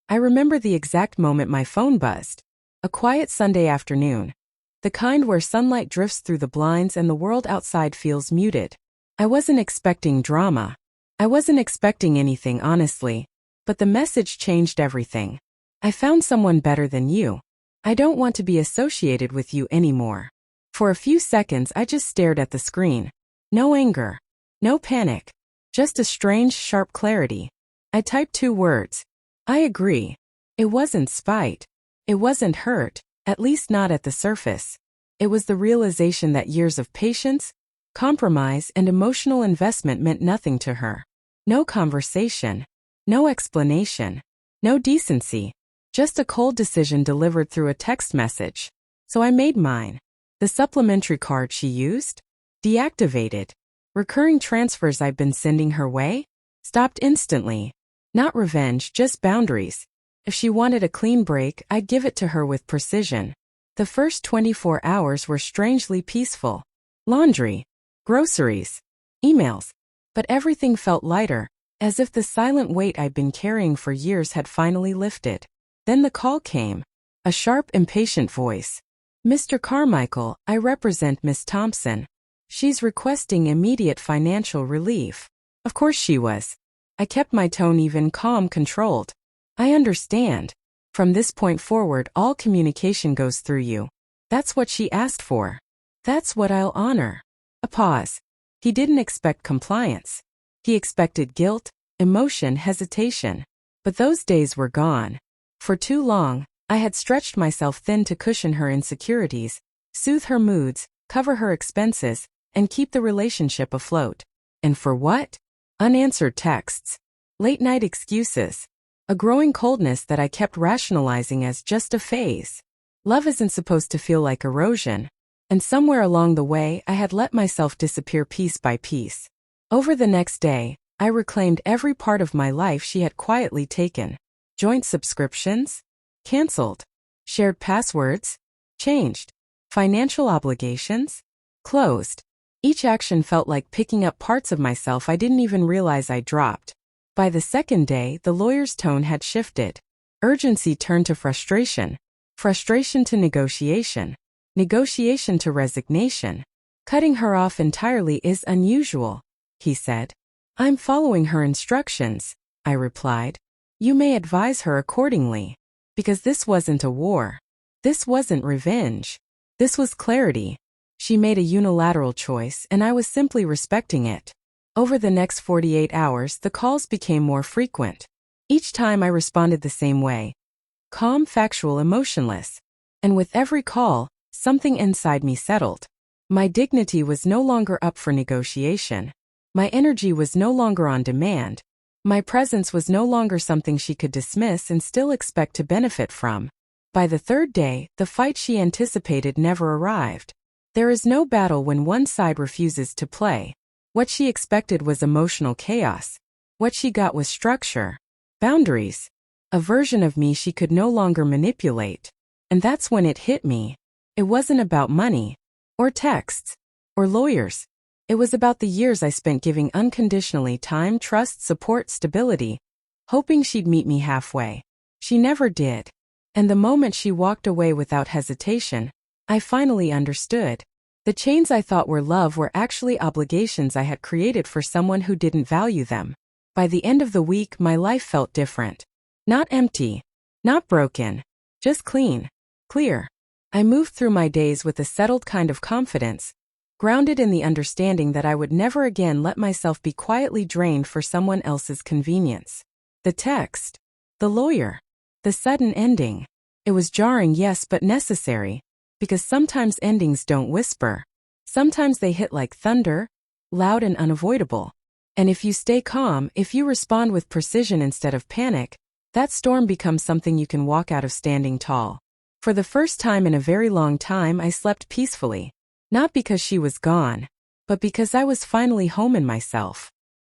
I remember the exact moment my phone buzzed. A quiet Sunday afternoon. The kind where sunlight drifts through the blinds and the world outside feels muted. I wasn't expecting drama. I wasn't expecting anything, honestly. But the message changed everything. I found someone better than you. I don't want to be associated with you anymore. For a few seconds I just stared at the screen. No anger. No panic. Just a strange, sharp clarity. I typed 2 words. I agree. It wasn't spite. It wasn't hurt, at least not at the surface. It was the realization that years of patience, compromise, and emotional investment meant nothing to her. No conversation. No explanation. No decency. Just a cold decision delivered through a text message. So I made mine. The supplementary card she used? Deactivated. Recurring transfers I've been sending her way? Stopped instantly. Not revenge, just boundaries. If she wanted a clean break, I'd give it to her with precision. The first 24 hours were strangely peaceful. Laundry. Groceries. Emails. But everything felt lighter, as if the silent weight I'd been carrying for years had finally lifted. Then the call came. A sharp, impatient voice. Mr. Carmichael, I represent Miss Thompson. She's requesting immediate financial relief. Of course she was. I kept my tone even, calm, controlled. I understand. From this point forward, all communication goes through you. That's what she asked for. That's what I'll honor. A pause. He didn't expect compliance. He expected guilt, emotion, hesitation. But those days were gone. For too long, I had stretched myself thin to cushion her insecurities, soothe her moods, cover her expenses, and keep the relationship afloat. And for what? Unanswered texts. Late-night excuses. A growing coldness that I kept rationalizing as just a phase. Love isn't supposed to feel like erosion. And somewhere along the way, I had let myself disappear piece by piece. Over the next day, I reclaimed every part of my life she had quietly taken. Joint subscriptions? Cancelled. Shared passwords? Changed. Financial obligations? Closed. Each action felt like picking up parts of myself I didn't even realize I dropped. By the second day, the lawyer's tone had shifted. Urgency turned to frustration. Frustration to negotiation. Negotiation to resignation. Cutting her off entirely is unusual, he said. I'm following her instructions, I replied. You may advise her accordingly. Because this wasn't a war. This wasn't revenge. This was clarity. She made a unilateral choice, and I was simply respecting it. Over the next 48 hours, the calls became more frequent. Each time I responded the same way. Calm, factual, emotionless. And with every call, something inside me settled. My dignity was no longer up for negotiation. My energy was no longer on demand. My presence was no longer something she could dismiss and still expect to benefit from. By the third day, the fight she anticipated never arrived. There is no battle when one side refuses to play. What she expected was emotional chaos. What she got was structure. Boundaries. A version of me she could no longer manipulate. And that's when it hit me. It wasn't about money. Or texts. Or lawyers. It was about the years I spent giving unconditionally time, trust, support, stability, hoping she'd meet me halfway. She never did. And the moment she walked away without hesitation, I finally understood. The chains I thought were love were actually obligations I had created for someone who didn't value them. By the end of the week, my life felt different. Not empty. Not broken. Just clean. Clear. I moved through my days with a settled kind of confidence, grounded in the understanding that I would never again let myself be quietly drained for someone else's convenience. The text. The lawyer. The sudden ending. It was jarring, yes, but necessary. Because sometimes endings don't whisper. Sometimes they hit like thunder, loud and unavoidable. And if you stay calm, if you respond with precision instead of panic, that storm becomes something you can walk out of standing tall. For the first time in a very long time, I slept peacefully. Not because she was gone, but because I was finally home in myself.